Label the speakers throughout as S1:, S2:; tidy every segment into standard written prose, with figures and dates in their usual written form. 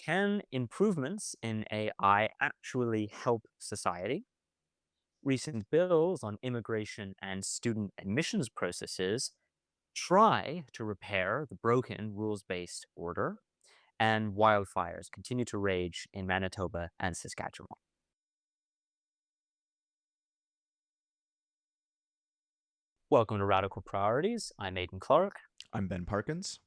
S1: Can improvements in AI actually help society? Recent bills on immigration and student admissions processes try to repair the broken rules based order, and wildfires continue to rage in Manitoba and Saskatchewan. Welcome to Radical Priorities. I'm Aidan Clark.
S2: I'm Ben Parkins.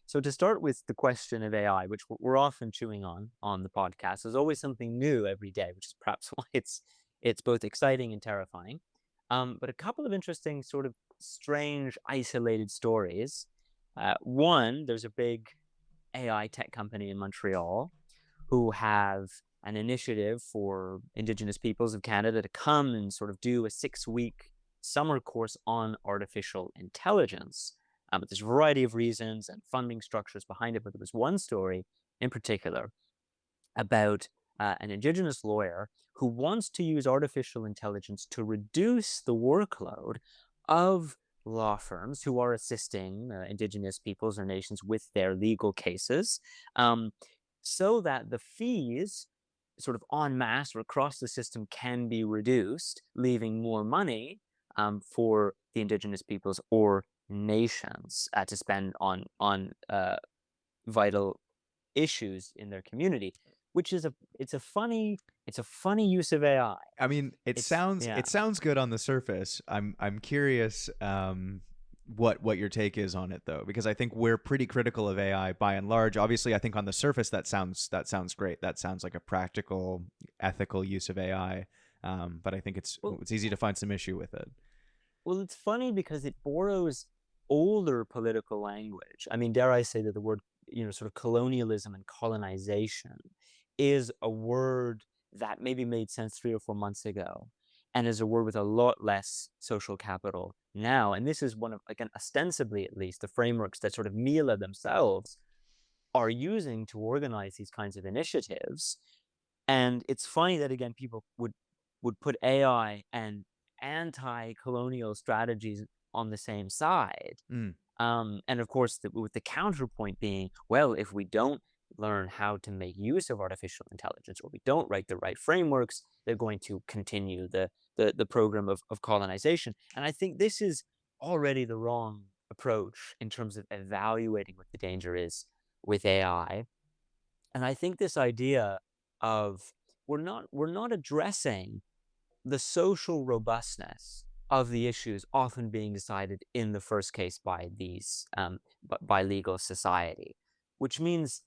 S1: So, to start with the question of AI, which we're often chewing on the podcast, there's always something new every day, which is perhaps why it's both exciting and terrifying. But a couple of interesting, sort of strange, isolated stories. One, there's a big AI tech company in Montreal who have an initiative for Indigenous peoples of Canada to come and sort of do a 6-week summer course on artificial intelligence. But there's a variety of reasons and funding structures behind it. But there was one story in particular about an Indigenous lawyer who wants to use artificial intelligence to reduce the workload of law firms who are assisting Indigenous peoples or nations with their legal cases, um, so that the fees, sort of en masse or across the system, can be reduced, leaving more money for the Indigenous peoples or nations to spend on vital issues in their community, which is a funny use of AI.
S2: I mean, it
S1: It's
S2: sounds
S1: yeah.
S2: it sounds good on the surface. I'm curious what your take is on it though, because I think we're pretty critical of AI by and large. Obviously, I think on the surface that sounds great. That sounds like a practical, ethical use of AI. But I think it's
S1: Well,
S2: it's easy to find some issue with it.
S1: well, it's funny because it borrows older political language. I mean, dare I say that the word, sort of colonialism and colonization is a word that maybe made sense 3 or 4 months ago, and is a word with a lot less social capital now. And this is one of, again, ostensibly at least, the frameworks that sort of MILA themselves are using to organize these kinds of initiatives. And it's funny that, again, people would put AI and anti-colonial strategies on the same side.
S2: Mm.
S1: And of course, with the counterpoint being, well, if we don't learn how to make use of artificial intelligence, or we don't write the right frameworks, they're going to continue the program of colonization. And I think this is already the wrong approach in terms of evaluating what the danger is with AI. And I think this idea of we're not addressing the social robustness of the issues often being decided in the first case by these by legal society, which means,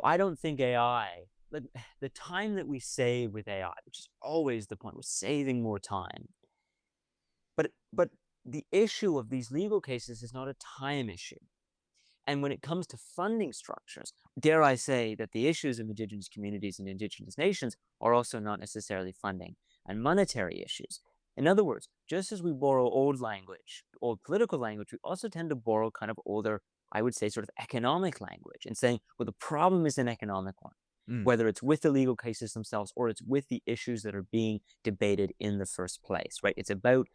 S1: I don't think AI, the time that we save with AI, which is always the point, we're saving more time, but the issue of these legal cases is not a time issue. And when it comes to funding structures, dare I say that the issues of Indigenous communities and Indigenous nations are also not necessarily funding and monetary issues. In other words, just as we borrow old language, old political language, we also tend to borrow kind of older, I would say, sort of economic language, and saying, well, the problem is an economic one,
S2: Mm.
S1: whether it's with the legal cases themselves or it's with the issues that are being debated in the first place, right? It's about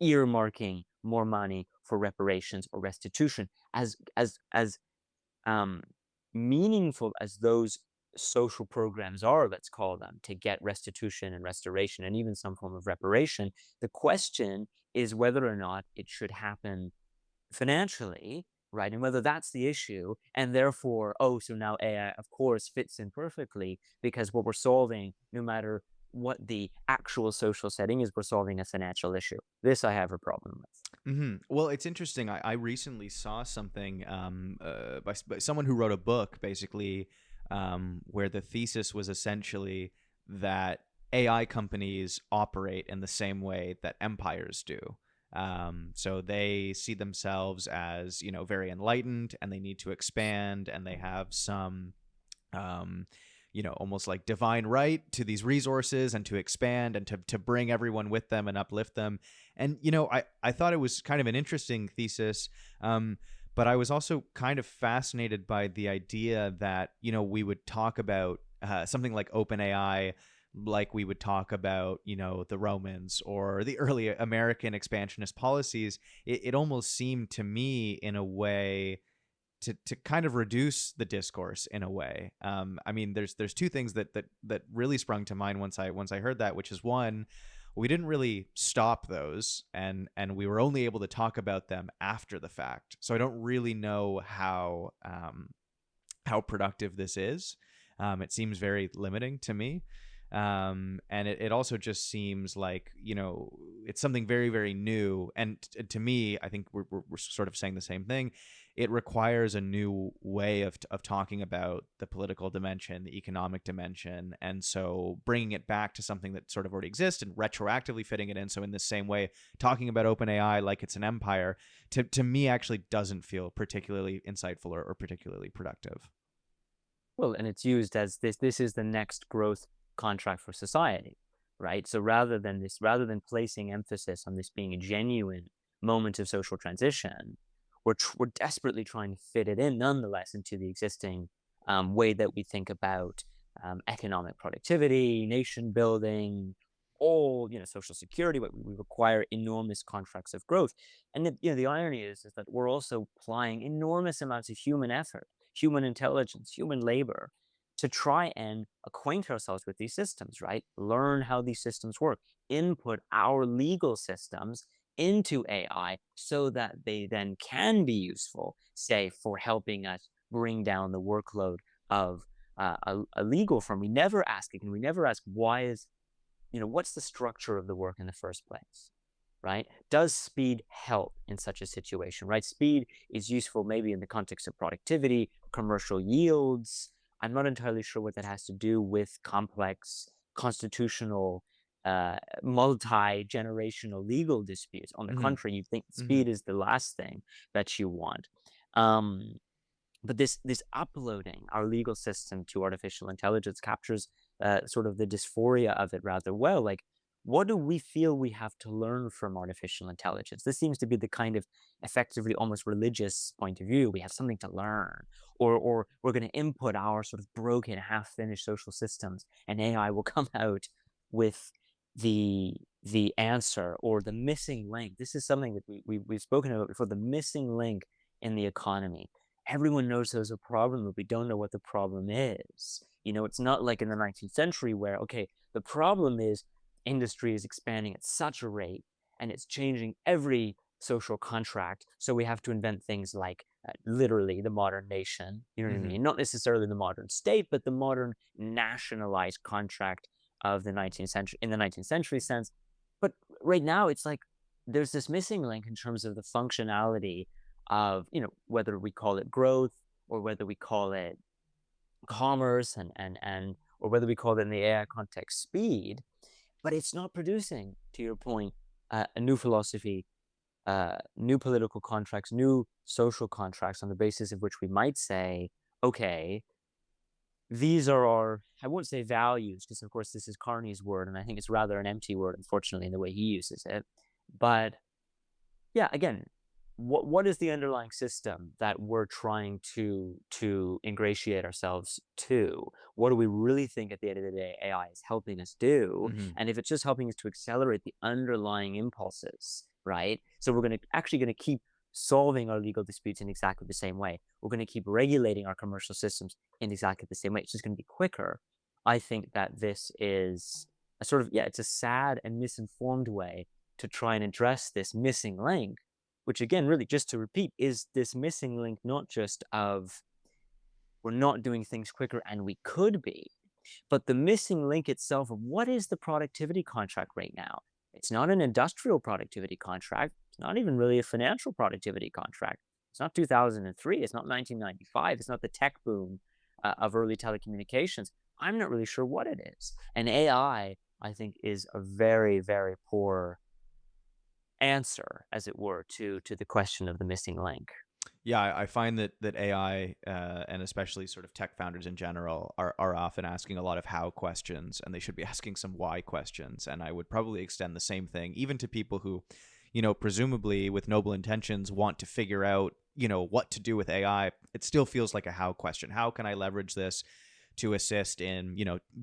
S1: earmarking more money for reparations or restitution. As um, meaningful as those social programs are, let's call them, to get restitution and restoration and even some form of reparation, the question is whether or not it should happen financially, right? And whether that's the issue, and therefore, oh, so now AI, of course, fits in perfectly because what we're solving, no matter what the actual social setting is, we're solving a financial issue. This I have a problem with.
S2: Well, it's interesting. I recently saw something by someone who wrote a book, basically, where the thesis was essentially that AI companies operate in the same way that empires do. So they see themselves as, very enlightened, and they need to expand, and they have some um, almost like divine right to these resources and to expand and to bring everyone with them and uplift them. And, I thought it was kind of an interesting thesis. But I was also kind of fascinated by the idea that, we would talk about something like OpenAI, like we would talk about, the Romans or the early American expansionist policies. It almost seemed to me in a way to kind of reduce the discourse in a way. I mean, there's two things that really sprung to mind once I heard that, which is one, we didn't really stop those, and we were only able to talk about them after the fact. So I don't really know how productive this is. It seems very limiting to me. And it also just seems like, it's something very, very new. And to me, I think we're sort of saying the same thing. It requires a new way of talking about the political dimension, the economic dimension. And so bringing it back to something that sort of already exists and retroactively fitting it in. So in the same way, talking about OpenAI like it's an empire, to me actually doesn't feel particularly insightful or particularly productive.
S1: Well, and it's used as this is the next growth contract for society, right? So rather than placing emphasis on this being a genuine moment of social transition, we're desperately trying to fit it in nonetheless into the existing way that we think about economic productivity, nation building, all social security. But we require enormous contracts of growth, and the irony is that we're also applying enormous amounts of human effort, human intelligence, human labor to try and acquaint ourselves with these systems, right? Learn how these systems work, input our legal systems into AI so that they then can be useful, say, for helping us bring down the workload of a legal firm. We never ask again, we never ask what's the structure of the work in the first place, right? Does speed help in such a situation, right? Speed is useful maybe in the context of productivity, commercial yields. I'm not entirely sure what that has to do with complex constitutional, multi-generational legal disputes. On the
S2: Hmm.
S1: contrary, you think
S2: Hmm.
S1: speed is the last thing that you want. Um, but this uploading our legal system to artificial intelligence captures sort of the dysphoria of it rather well. Like, what do we feel we have to learn from artificial intelligence? This seems to be the kind of effectively almost religious point of view. We have something to learn, or we're going to input our sort of broken, half-finished social systems, and AI will come out with the answer or the missing link. This is something that we've spoken about before. The missing link in the economy. Everyone knows there's a problem, but we don't know what the problem is. It's not like in the 19th century where, okay, the problem is industry is expanding at such a rate and it's changing every social contract. So we have to invent things like literally the modern nation, you know what I
S2: Hmm.
S1: mean? Not necessarily the modern state, but the modern nationalized contract of the 19th century, in the 19th century sense. But right now, it's like there's this missing link in terms of the functionality of whether we call it growth or whether we call it commerce and or whether we call it in the AI context speed, but it's not producing, to your point, a new philosophy, new political contracts, new social contracts on the basis of which we might say, okay, these are our, I won't say values, because of course this is Carney's word, and I think it's rather an empty word, unfortunately, in the way he uses it. But yeah, again, what is the underlying system that we're trying to ingratiate ourselves to? What do we really think at the end of the day AI is helping us do?
S2: Hmm.
S1: And if it's just helping us to accelerate the underlying impulses, right? So we're going to keep solving our legal disputes in exactly the same way. We're going to keep regulating our commercial systems in exactly the same way. It's just going to be quicker. I think that this is a sort of, yeah, it's a sad and misinformed way to try and address this missing link, which again, really, just to repeat, is this missing link not just of we're not doing things quicker and we could be, but the missing link itself of what is the productivity contract right now? It's not an industrial productivity contract. It's not even really a financial productivity contract. It's not 2003. It's not 1995. It's not the tech boom of early telecommunications. I'm not really sure what it is. And I think, is a very, very poor answer, as it were, to the question of the missing link.
S2: Yeah, I find that AI and especially sort of tech founders in general are often asking a lot of how questions, and they should be asking some why questions. And I would probably extend the same thing even to people who, presumably with noble intentions, want to figure out, what to do with AI. It still feels like a how question. How can I leverage this to assist in,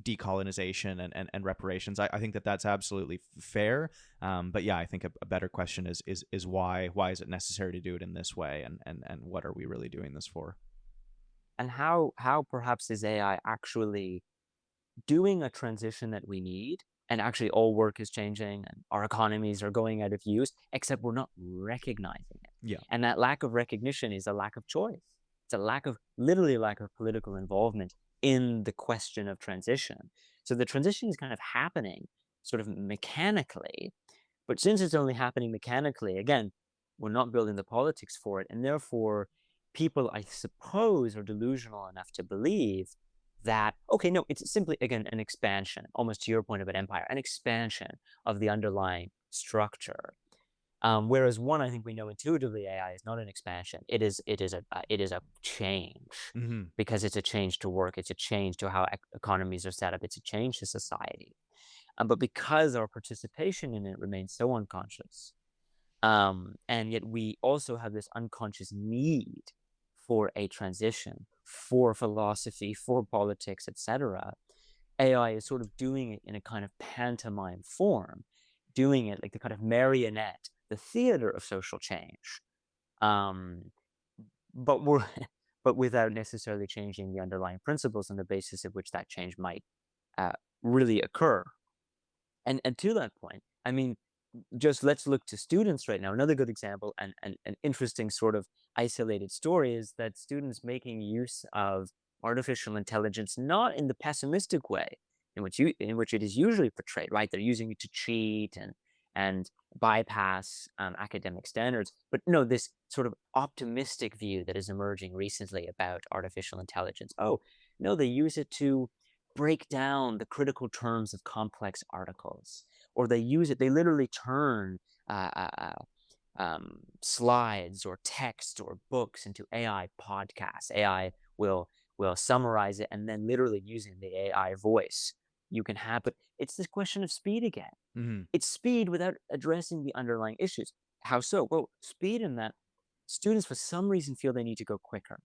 S2: decolonization and reparations. I think that that's absolutely fair. But yeah, I think a better question is why is it necessary to do it in this way, and what are we really doing this for?
S1: And how perhaps is AI actually doing a transition that we need? And actually, all work is changing, and our economies are going out of use, except we're not recognizing it.
S2: Yeah.
S1: And that lack of recognition is a lack of choice. It's a lack of, literally, a lack of political involvement in the question of transition. So the transition is kind of happening sort of mechanically, but since it's only happening mechanically, again, we're not building the politics for it. And therefore, people, I suppose, are delusional enough to believe that, okay, no, it's simply, again, an expansion, almost to your point about empire, an expansion of the underlying structure. Whereas one, I think we know intuitively, AI is not an expansion. It is a change,
S2: Hmm.
S1: because it's a change to work. It's a change to how economies are set up. It's a change to society. But because our participation in it remains so unconscious, and yet we also have this unconscious need for a transition, for philosophy, for politics, etc. AI is sort of doing it in a kind of pantomime form, doing it like the kind of marionette, the theater of social change. Um, but we're but without necessarily changing the underlying principles on the basis of which that change might uh, really occur. And to that point, I mean, just let's look to students right now. Another good example, and an interesting sort of isolated story, is that students making use of artificial intelligence not in the pessimistic way in which it is usually portrayed, right? They're using it to cheat and bypass academic standards, but no, this sort of optimistic view that is emerging recently about artificial intelligence. Oh, no, they use it to break down the critical terms of complex articles, or they literally turn uh, uh, slides or text or books into AI podcasts. AI will summarize it, and then literally using the AI voice, you can have. But it's this question of speed again.
S2: Hmm.
S1: It's speed without addressing the underlying issues. How so? Well, speed in that students, for some reason, feel they need to go quicker.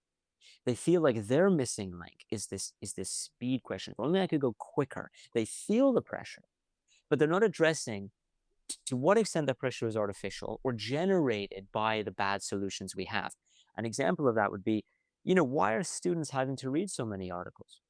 S1: They feel like their missing link is this speed question. If only I could go quicker. They feel the pressure, but they're not addressing to what extent that pressure is artificial or generated by the bad solutions we have. An example of that would be, why are students having to read so many articles?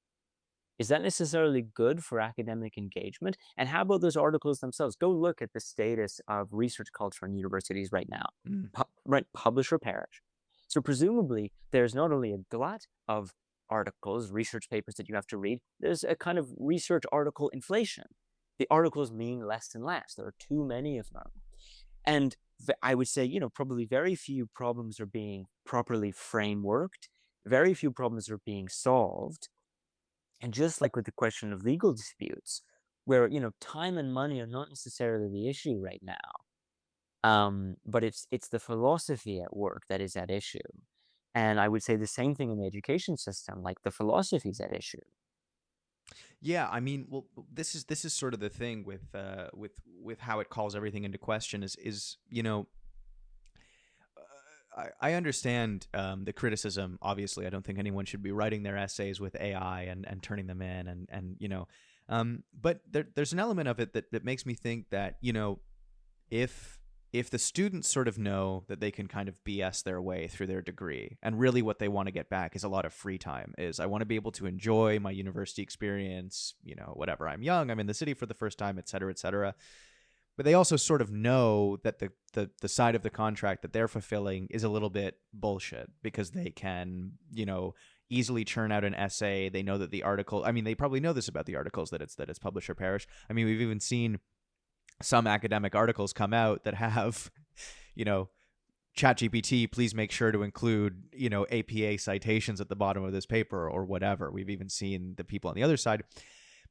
S1: Is that necessarily good for academic engagement? And how about those articles themselves? Go look at the status of research culture in universities right now.
S2: Hmm.
S1: Right, publish or perish. So presumably, there's not only a glut of articles, research papers that you have to read, there's a kind of research article inflation. The articles mean less and less. There are too many of them. And I would say, probably very few problems are being properly frameworked. Very few problems are being solved. And just like with the question of legal disputes, where, time and money are not necessarily the issue right now, but it's the philosophy at work that is at issue. And I would say the same thing in the education system, like the philosophy is at issue.
S2: Yeah, I mean, well, this is sort of the thing with how it calls everything into question is I understand the criticism. Obviously, I don't think anyone should be writing their essays with AI and turning them in, but there's an element of it that makes me think that if the students sort of know that they can kind of BS their way through their degree, and really what they want to get back is a lot of free time, is I want to be able to enjoy my university experience, whatever, I'm young, I'm in the city for the first time, et cetera, et cetera. But they also sort of know that the side of the contract that they're fulfilling is a little bit bullshit, because they can, easily churn out an essay. They know that the article, I mean, they probably know this about the articles, that it's publish or perish. I mean, we've even seen some academic articles come out that have, you know, ChatGPT, please make sure to include, APA citations at the bottom of this paper or whatever. We've even seen the people on the other side.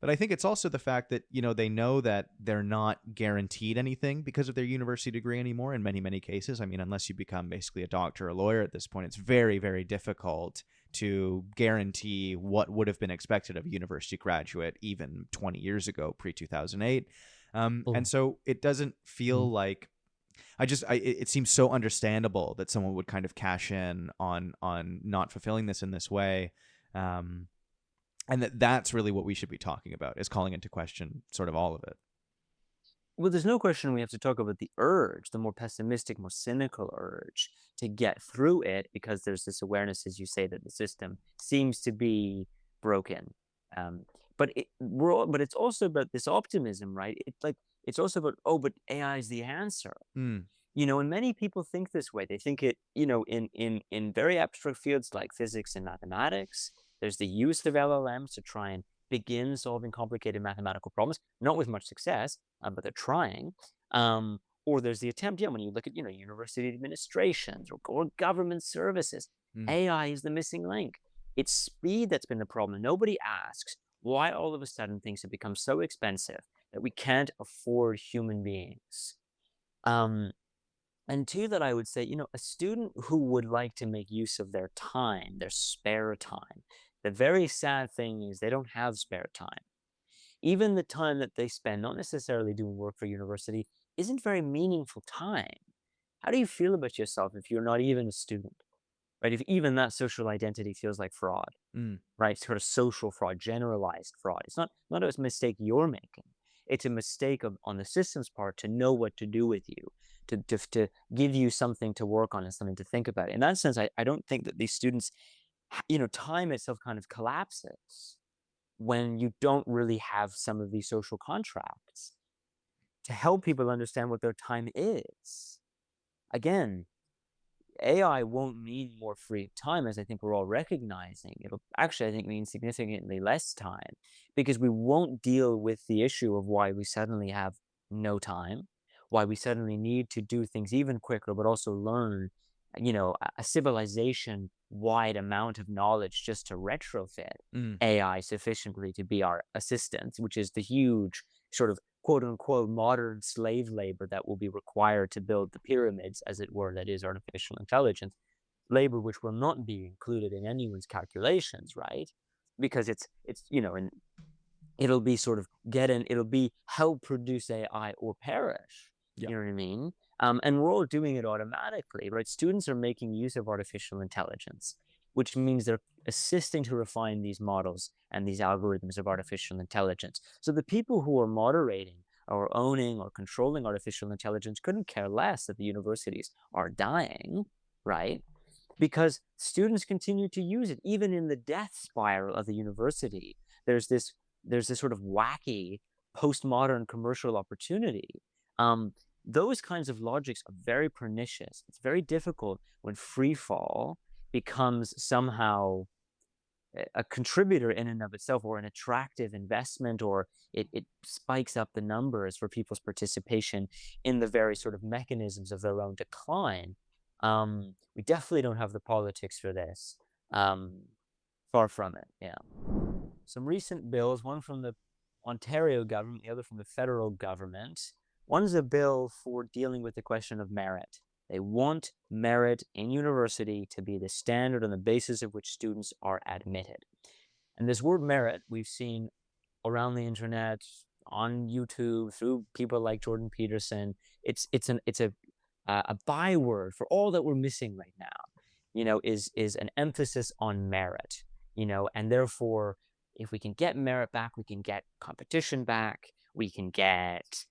S2: But I think it's also the fact that, they know that they're not guaranteed anything because of their university degree anymore in many, many cases. I mean, unless you become basically a doctor or a lawyer at this point, it's very, very difficult to guarantee what would have been expected of a university graduate even 20 years ago, pre-2008. And
S1: Mm.
S2: so it doesn't
S1: Mhm.
S2: feel like it seems so understandable that someone would kind of cash in on not fulfilling this in this way. Um, And that's really what we should be talking about, is calling into question sort of all of it.
S1: Well, there's no question we have to talk about the urge, the more pessimistic, more cynical urge to get through it, because there's this awareness, as you say, that the system seems to be broken. Um, but it's also about this optimism, right? It's like it's also about, oh, but AI is the answer.
S2: Mm.
S1: And many people think this way. They think it, in very abstract fields like physics and mathematics, there's the use of LLMs to try and begin solving complicated mathematical problems, not with much success, but they're trying. Or there's the attempt, when you look at, university administrations or government services,
S2: Mm.
S1: AI is the missing link. It's speed that's been the problem. Nobody asks why all of a sudden things have become so expensive that we can't afford human beings. Um, and two, that I would say, a student who would like to make use of their time, their spare time, the very sad thing is they don't have spare time. Even the time that they spend, not necessarily doing work for university, isn't very meaningful time. How do you feel about yourself if you're not even a student, right? If even that social identity feels like fraud,
S2: Mm.
S1: right? Sort of social fraud, generalized fraud. It's not a mistake you're making. It's a mistake on the system's part to know what to do with you, to give you something to work on and something to think about. In that sense, I don't think that these students, time itself kind of collapses when you don't really have some of these social contracts to help people understand what their time is. Again, AI won't mean more free time, as I think we're all recognizing. It'll actually, I think, mean significantly less time, because we won't deal with the issue of why we suddenly have no time, why we suddenly need to do things even quicker, but also learn, a civilization wide amount of knowledge just to retrofit
S2: Mm.
S1: AI sufficiently to be our assistant, which is the huge sort of quote unquote modern slave labor that will be required to build the pyramids, as it were, that is artificial intelligence, labor which will not be included in anyone's calculations, right? Because and it'll be sort of it'll be help produce AI or perish.
S2: Yeah.
S1: You know what I mean? And we're all doing it automatically, right? Students are making use of artificial intelligence, which means they're assisting to refine these models and these algorithms of artificial intelligence. So the people who are moderating or owning or controlling artificial intelligence couldn't care less that the universities are dying, right? Because students continue to use it. Even in the death spiral of the university, there's this there's this sort of wacky postmodern commercial opportunity. Um, those kinds of logics are very pernicious. It's very difficult when free fall becomes somehow a contributor in and of itself, or an attractive investment, or it spikes up the numbers for people's participation in the very sort of mechanisms of their own decline. We definitely don't have the politics for this. Um, Far from it. Yeah. Some recent bills, one from the Ontario government, the other from the federal government. One's a bill for dealing with the question of merit. They want merit in university to be the standard on the basis of which students are admitted. And this word merit, we've seen around the internet, on YouTube, through people like Jordan Peterson. It's a byword for all that we're missing right now. Is an emphasis on merit. And therefore, if we can get merit back, we can get competition back. We can get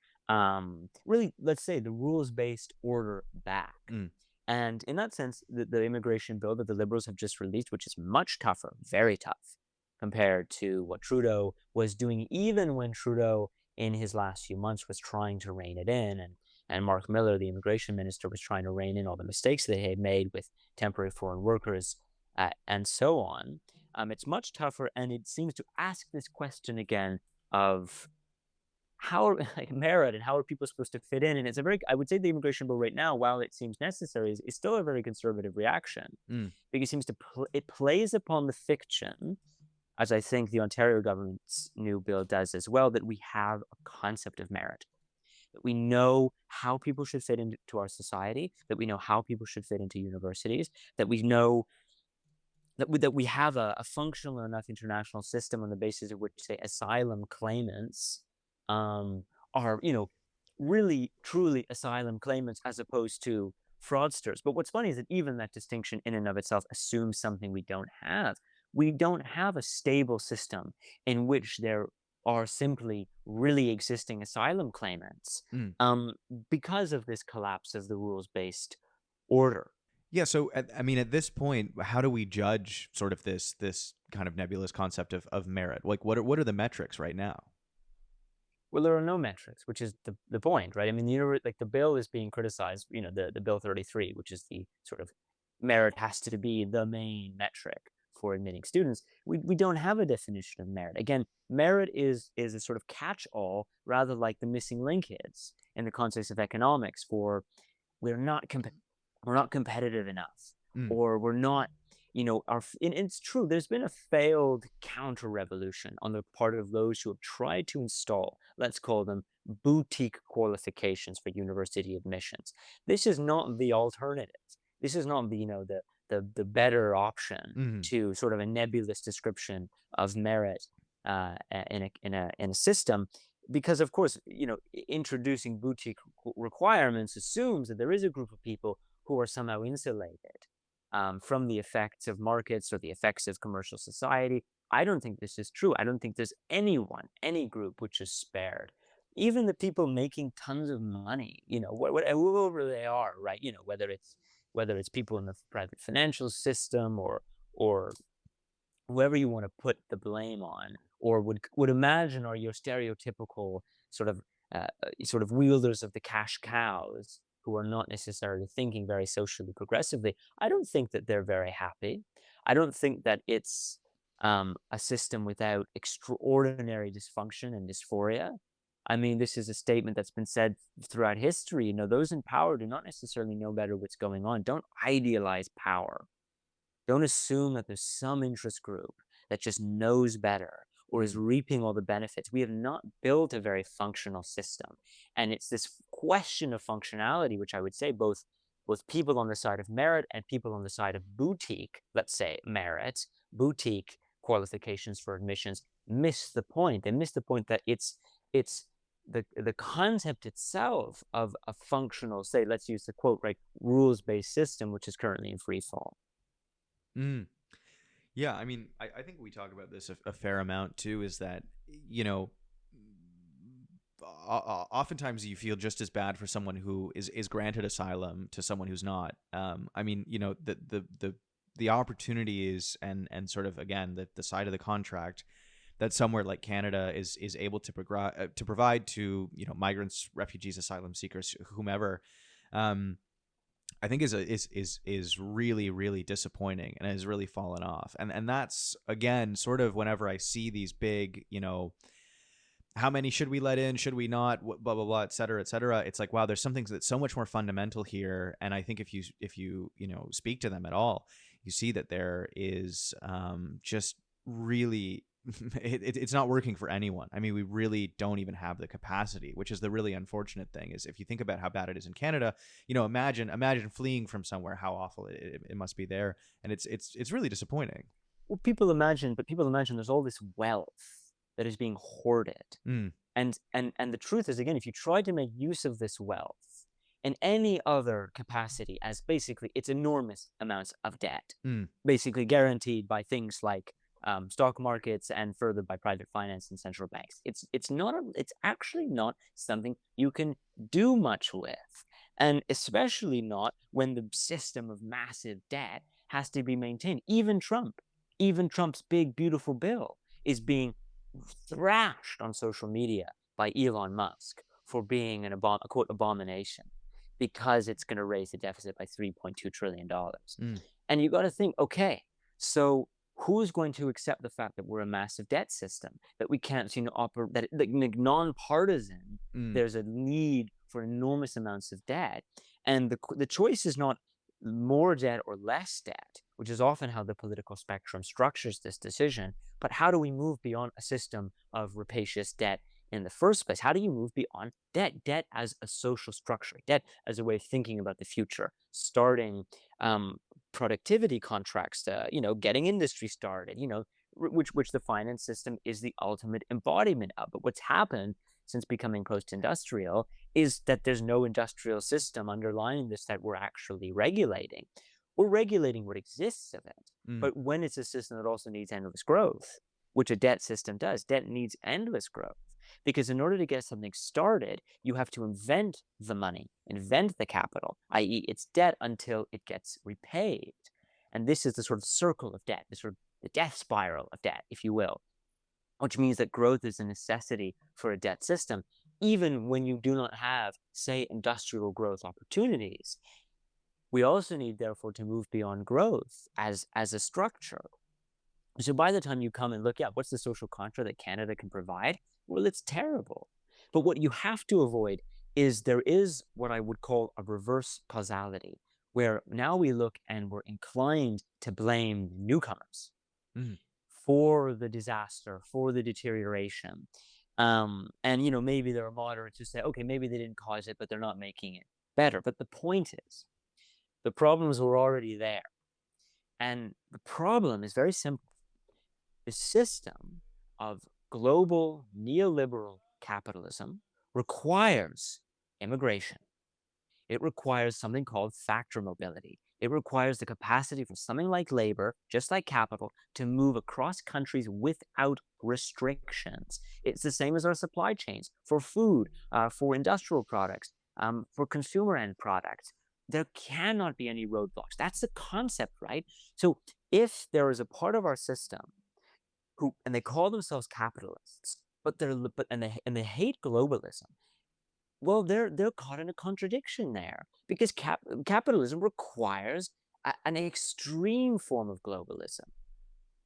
S1: really, let's say, the rules-based order back.
S2: Mm.
S1: And in that sense, the immigration bill that the Liberals have just released, which is much tougher, very tough, compared to what Trudeau was doing, even when Trudeau, in his last few months, was trying to rein it in. And Mark Miller, the immigration minister, was trying to rein in all the mistakes they had made with temporary foreign workers, and so on. It's much tougher, and it seems to ask this question again of how are like merit and how are people supposed to fit in. And it's a very, I would say, the immigration bill right now, while it seems necessary, is still a very conservative reaction,
S2: Mm.
S1: because it seems to it plays upon the fiction, as I think the Ontario government's new bill does as well, that we have a concept of merit, that we know how people should fit into our society, that we know how people should fit into universities, that we know that we have a functional enough international system on the basis of which, say, asylum claimants um, are, really truly asylum claimants, as opposed to fraudsters. But what's funny is that even that distinction in and of itself assumes something we don't have, we don't have a stable system in which there are simply really existing asylum claimants,
S2: Mm.
S1: um, because of this collapse of the rules-based order.
S2: Yeah, so I mean, at this point, how do we judge sort of this kind of nebulous concept of merit? Like, what are the metrics right now?
S1: Well, there are no metrics, which is the point, right? I mean, like the bill is being criticized, the bill 33, which is the sort of merit has to be the main metric for admitting students. We don't have a definition of merit. Again, merit is a sort of catch-all, rather like the missing link is in the context of economics for we're not comp- we're not competitive enough,
S2: Mm.
S1: or we're not, and it's true, there's been a failed counter revolution on the part of those who have tried to install, let's call them, boutique qualifications for university admissions. This is not the alternative. This is not the better option
S2: Mhm.
S1: to sort of a nebulous description of merit, in a system, because of course, introducing boutique requirements assumes that there is a group of people who are somehow insulated, from the effects of markets or the effects of commercial society. I don't think this is true. I don't think there's anyone, any group which is spared. Even the people making tons of money, whoever they are, right? Whether it's people in the private financial system, or whoever you want to put the blame on, or would imagine are your stereotypical sort of sort of wielders of the cash cows who are not necessarily thinking very socially progressively. I don't think that they're very happy. I don't think that it's a system without extraordinary dysfunction and dysphoria. I mean, this is a statement that's been said throughout history. Those in power do not necessarily know better what's going on. Don't idealize power. Don't assume that there's some interest group that just knows better or is
S2: Mm.
S1: reaping all the benefits. We have not built a very functional system. And it's this question of functionality, which I would say both people on the side of merit and people on the side of boutique, let's say merit, boutique qualifications for admissions, miss the point. They miss the point that it's the concept itself of a functional, say, let's use the quote, right, rules-based system, which is currently in free fall.
S2: Mm. Yeah, I mean, I think we talk about this a fair amount too. Is that you know, oftentimes you feel just as bad for someone who is granted asylum to someone who's not. I mean, the opportunities and sort of again the side of the contract that somewhere like Canada is able to provide to migrants, refugees, asylum seekers, whomever. Um, I think is really really disappointing and has really fallen off. And that's again sort of whenever I see these big, how many should we let in? Should we not? Blah blah blah, et cetera, et cetera. It's like wow, there's something that's so much more fundamental here. And I think if you speak to them at all, you see that there is just really it's not working for anyone. I mean, we really don't even have the capacity, which is the really unfortunate thing. Is if you think about how bad it is in Canada, imagine fleeing from somewhere, how awful it must be there, and it's really disappointing.
S1: Well, people imagine there's all this wealth that is being hoarded.
S2: Mm,
S1: And the truth is, again, if you try to make use of this wealth in any other capacity, as basically it's enormous amounts of debt,
S2: mm,
S1: basically guaranteed by things like stock markets and further by private finance and central banks. It's actually not something you can do much with, and especially not when the system of massive debt has to be maintained. Even Trump's big beautiful bill is being thrashed on social media by Elon Musk for being a quote abomination because it's going to raise the deficit by $3.2 trillion.
S2: mm,
S1: And you got to think, okay, so who's going to accept the fact that we're a massive debt system, that we can't, operate, that like, nonpartisan,
S2: mm,
S1: there's a need for enormous amounts of debt. And the choice is not more debt or less debt, which is often how the political spectrum structures this decision. But how do we move beyond a system of rapacious debt in the first place? How do you move beyond debt? Debt as a social structure, debt as a way of thinking about the future, starting productivity contracts, getting industry started, which the finance system is the ultimate embodiment of. But what's happened since becoming post-industrial is that there's no industrial system underlying this that we're actually regulating. We're regulating what exists of it.
S2: Mm.
S1: But when it's a system that also needs endless growth, which a debt system does, debt needs endless growth. Because in order to get something started, you have to invent the money, invent the capital, i.e., it's debt until it gets repaid. And this is the sort of circle of debt, the sort of the death spiral of debt, if you will, which means that growth is a necessity for a debt system, even when you do not have, say, industrial growth opportunities. We also need, therefore, to move beyond growth as a structure. So by the time you come and look at what's the social contract that Canada can provide, well, it's terrible. But what you have to avoid is there is what I would call a reverse causality, where now we look and we're inclined to blame newcomers
S2: Mm.
S1: for the disaster, for the deterioration. And maybe there are moderates who say, okay, maybe they didn't cause it, but they're not making it better. But the point is, the problems were already there. And the problem is very simple. The system of global neoliberal capitalism requires immigration. It requires something called factor mobility. It requires the capacity for something like labor, just like capital, to move across countries without restrictions. It's the same as our supply chains for food, for industrial products, for consumer end products. There cannot be any roadblocks. That's the concept, right? So if there is a part of our system who, and they call themselves capitalists, but they hate globalism, well, they're caught in a contradiction there because capitalism requires an extreme form of globalism.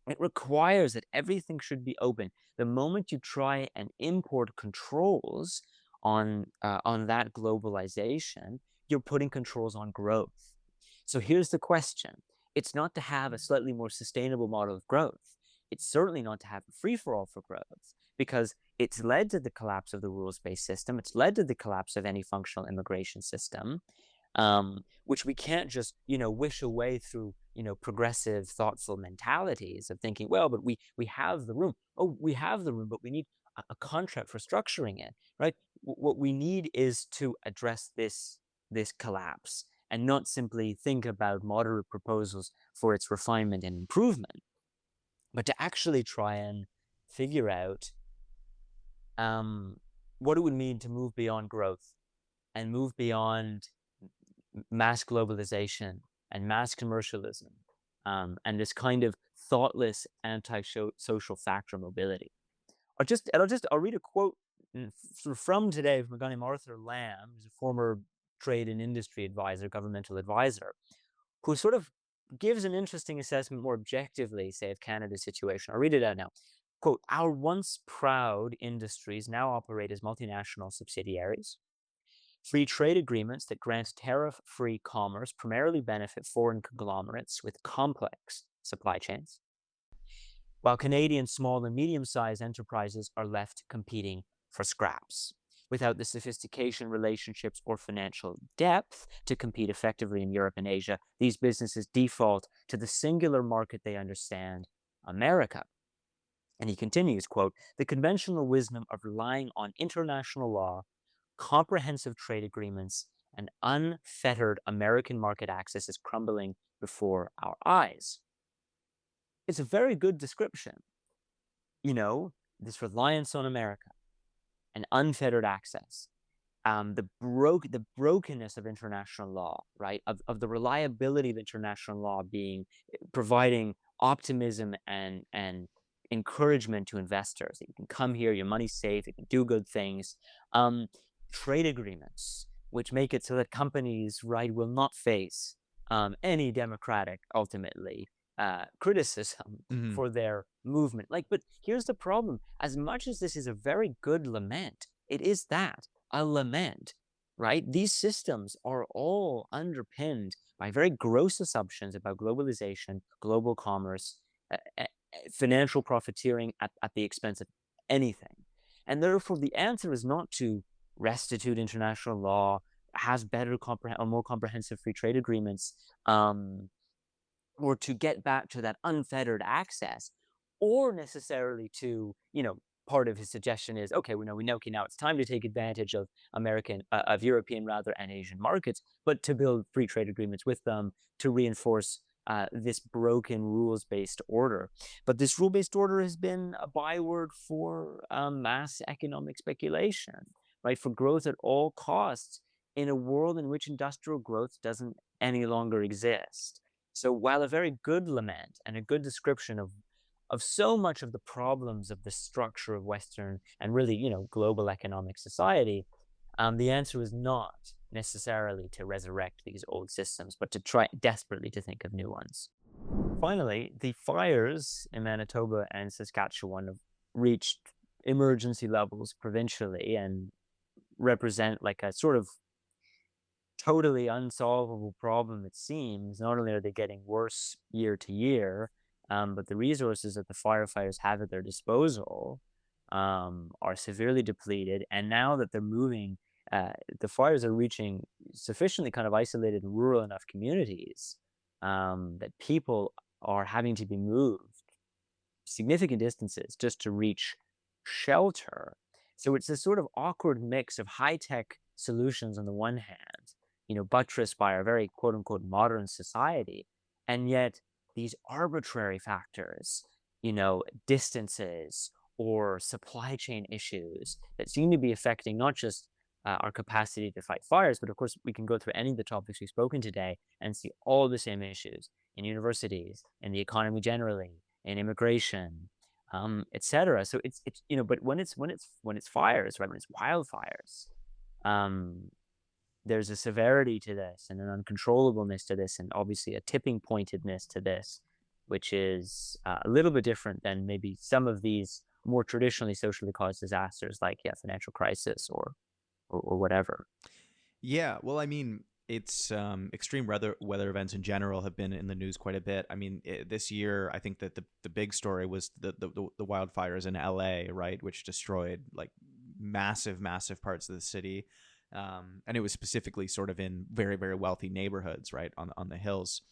S1: It requires that everything should be open. The moment you try and import controls on that globalization, you're putting controls on growth. So here's the question: it's not to have a slightly more sustainable model of growth. It's certainly not to have a free for all for growth, because it's led to the collapse of the rules-based system. It's led to the collapse of any functional immigration system, which we can't just, wish away through, progressive, thoughtful mentalities of thinking, well, but we have the room. Oh, we have the room, but we need a contract for structuring it, right? What we need is to address this collapse and not simply think about moderate proposals for its refinement and improvement, but to actually try and figure out um, what it would mean to move beyond growth and move beyond mass globalization and mass commercialism, and this kind of thoughtless anti-social factor mobility. I'll read a quote from today from a guy named Arthur Lamb, who's a former trade and industry advisor, governmental advisor, who sort of gives an interesting assessment more objectively, say, of Canada's situation. I'll read it out now. Quote, our once proud industries now operate as multinational subsidiaries. Free trade agreements that grant tariff-free commerce primarily benefit foreign conglomerates with complex supply chains, while Canadian small and medium-sized enterprises are left competing for scraps. Without the sophistication, relationships, or financial depth to compete effectively in Europe and Asia, these businesses default to the singular market they understand, America. And he continues, quote, the conventional wisdom of relying on international law, comprehensive trade agreements, and unfettered American market access is crumbling before our eyes. It's a very good description. This reliance on America and unfettered access, the brokenness of international law, right? Of the reliability of international law providing optimism and encouragement to investors that you can come here, your money's safe, you can do good things. Um, Trade agreements, which make it so that companies, right, will not face any democratic, ultimately, criticism
S2: Hmm.
S1: for their movement. But here's the problem: as much as this is a very good lament, it is that, a lament, right? These systems are all underpinned by very gross assumptions about globalization, global commerce, financial profiteering at the expense of anything. And therefore, the answer is not to restitute international law, have better or more comprehensive free trade agreements, or to get back to that unfettered access, or necessarily to, part of his suggestion is, okay, we know, okay, now it's time to take advantage of European rather, and Asian markets, but to build free trade agreements with them to reinforce this broken rules-based order. But this rule-based order has been a byword for mass economic speculation, right? For growth at all costs in a world in which industrial growth doesn't any longer exist. So while a very good lament and a good description of so much of the problems of the structure of Western and really, global economic society, the answer is not necessarily to resurrect these old systems, but to try desperately to think of new ones. Finally, the fires in Manitoba and Saskatchewan have reached emergency levels provincially and represent like a sort of totally unsolvable problem, it seems. Not only are they getting worse year to year, but the resources that the firefighters have at their disposal are severely depleted. And now that they're moving, the fires are reaching sufficiently kind of isolated rural enough communities that people are having to be moved significant distances just to reach shelter. So it's this sort of awkward mix of high-tech solutions on the one hand, buttressed by our very quote unquote modern society, and yet these arbitrary factors, distances or supply chain issues that seem to be affecting not just our capacity to fight fires, but of course we can go through any of the topics we've spoken today and see all the same issues in universities, in the economy generally, in immigration, etc. So but when it's fires, right? When it's wildfires, um, there's a severity to this and an uncontrollableness to this, and obviously a tipping pointedness to this, which is a little bit different than maybe some of these more traditionally socially caused disasters, like financial crisis or whatever.
S2: Yeah, well, I mean, it's extreme weather events in general have been in the news quite a bit. I mean, this year, I think that the big story was the wildfires in LA, right, which destroyed like massive parts of the city, and it was specifically sort of in very very wealthy neighborhoods, right, on the hills.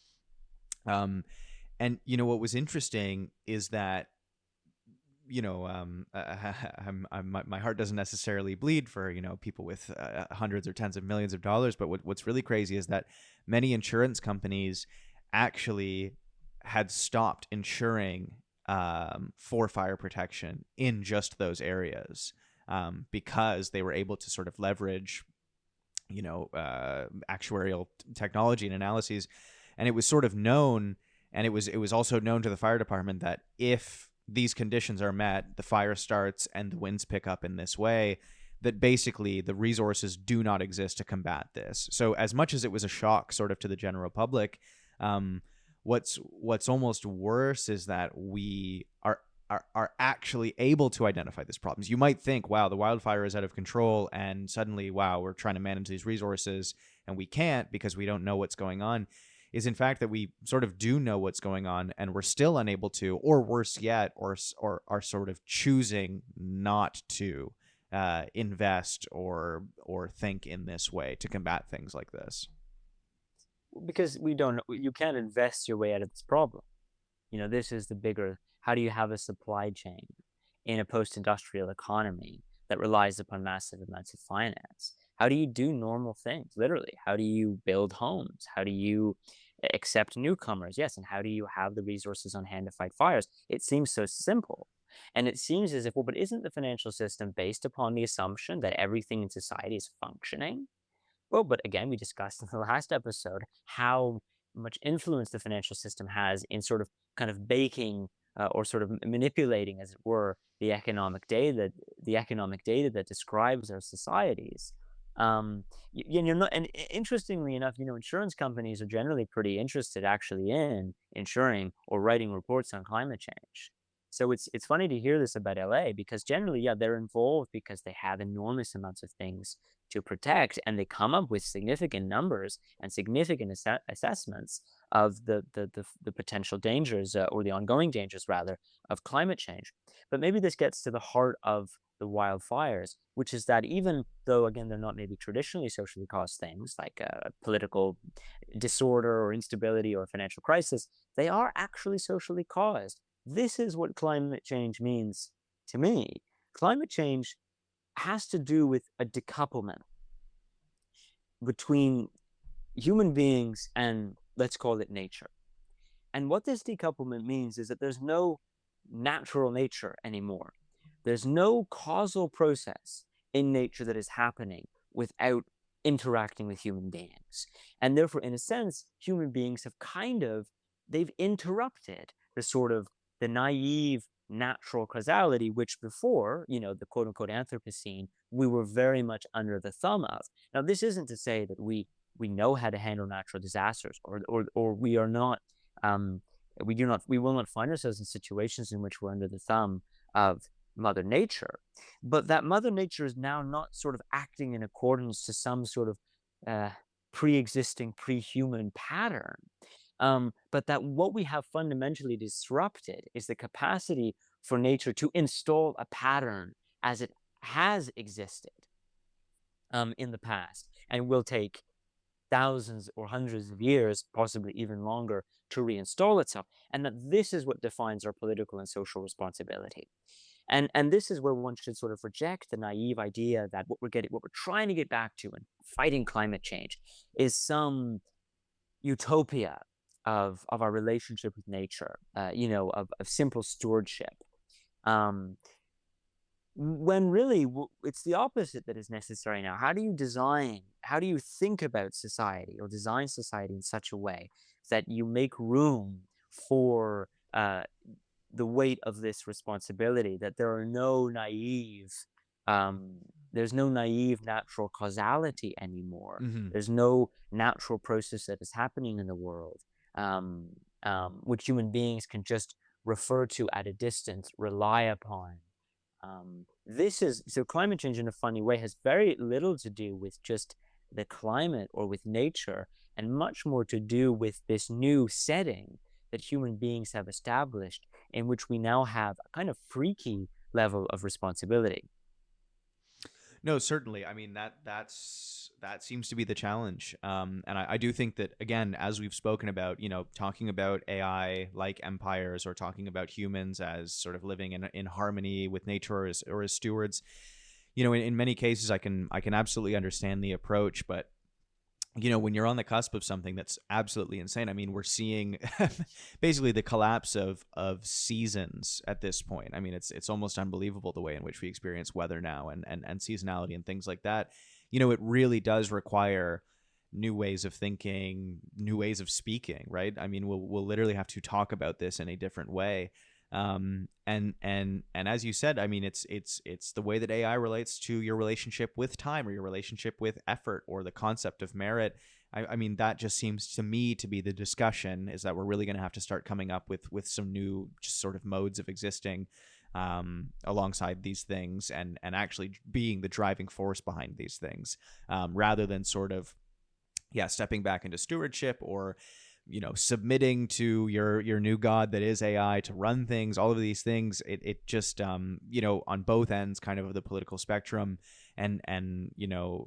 S2: Um, and what was interesting is that my heart doesn't necessarily bleed for people with hundreds or tens of millions of dollars. But what's really crazy is that many insurance companies actually had stopped insuring for fire protection in just those areas because they were able to sort of leverage actuarial technology and analyses, and it was sort of known, and it was also known to the fire department that if these conditions are met, the fire starts and the winds pick up in this way, that basically the resources do not exist to combat this. So as much as it was a shock sort of to the general public, what's almost worse is that we are actually able to identify these problems. You might think, wow, the wildfire is out of control, and suddenly, wow, we're trying to manage these resources and we can't because we don't know what's going on. Is in fact that we sort of do know what's going on and we're still unable to, or worse yet, or are sort of choosing not to invest or think in this way to combat things like this.
S1: Because we don't you can't invest your way out of this problem. This is the bigger, how do you have a supply chain in a post-industrial economy that relies upon massive amounts of finance? How do you do normal things, literally? How do you build homes? How do you accept newcomers? Yes, and how do you have the resources on hand to fight fires? It seems so simple. And it seems as if, well, but isn't the financial system based upon the assumption that everything in society is functioning? Well, but again, we discussed in the last episode how much influence the financial system has in sort of kind of baking or sort of manipulating, as it were, the economic data that describes our societies. Interestingly enough, insurance companies are generally pretty interested actually in insuring or writing reports on climate change. So it's funny to hear this about LA because generally, yeah, they're involved because they have enormous amounts of things to protect, and they come up with significant numbers and significant assessments of the potential dangers or the ongoing dangers rather of climate change. But maybe this gets to the heart of the wildfires, which is that even though again they're not maybe traditionally socially caused things like political disorder or instability or financial crisis, they are actually socially caused. This is what climate change means to me. climate change has to do with a decouplement between human beings and, let's call it, nature. And what this decouplement means is that there's no natural nature anymore. There's no causal process in nature that is happening without interacting with human beings. And therefore, in a sense, human beings have they've interrupted the naive natural causality, which before, the quote unquote Anthropocene, we were very much under the thumb of. Now, this isn't to say that we know how to handle natural disasters, or we are not um, we will not find ourselves in situations in which we're under the thumb of Mother Nature, but that Mother Nature is now not sort of acting in accordance to some sort of uh, pre-existing, pre-human pattern. But that what we have fundamentally disrupted is the capacity for nature to install a pattern as it has existed in the past, and will take thousands or hundreds of years, possibly even longer, to reinstall itself. And that this is what defines our political and social responsibility. And this is where one should sort of reject the naive idea that what we're trying to get back to in fighting climate change is some utopia of our relationship with nature, of simple stewardship. Um, when really it's the opposite that is necessary now. How do you think about society or design society in such a way that you make room for the weight of this responsibility, that um, there's no naive natural causality anymore.
S2: Hmm.
S1: There's no natural process that is happening in the world, um, which human beings can just refer to at a distance, rely upon. This is so climate change in a funny way has very little to do with just the climate or with nature, and much more to do with this new setting that human beings have established, in which we now have a kind of freaky level of responsibility.
S2: No, certainly. I mean that seems to be the challenge, and I do think that again, as we've spoken about, talking about AI like empires, or talking about humans as sort of living in harmony with nature, or as stewards. In many cases, I can absolutely understand the approach, but when you're on the cusp of something that's absolutely insane. I mean, we're seeing basically the collapse of seasons at this point. I mean, it's almost unbelievable the way in which we experience weather now, and seasonality and things like that. It really does require new ways of thinking, new ways of speaking, right? I mean, we'll literally have to talk about this in a different way. And as you said, I mean, it's the way that AI relates to your relationship with time, or your relationship with effort, or the concept of merit. I mean, that just seems to me to be the discussion, is that we're really going to have to start coming up with some new just sort of modes of existing alongside these things, and actually being the driving force behind these things, rather than sort of, yeah, stepping back into stewardship, or submitting to your new god that is AI to run things. All of these things, it just on both ends kind of the political spectrum, and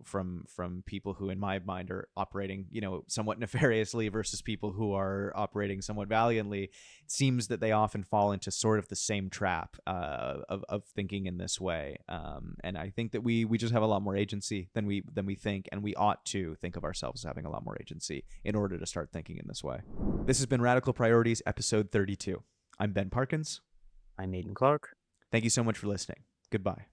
S2: from people who in my mind are operating somewhat nefariously, versus people who are operating somewhat valiantly. It seems that they often fall into sort of the same trap of thinking in this way, and I think that we just have a lot more agency than we think, and we ought to think of ourselves as having a lot more agency in order to start thinking in this way. This has been Radical Priorities, episode 32. I'm Ben Parkins.
S1: I'm Aidan Clark.
S2: Thank you so much for listening. Goodbye.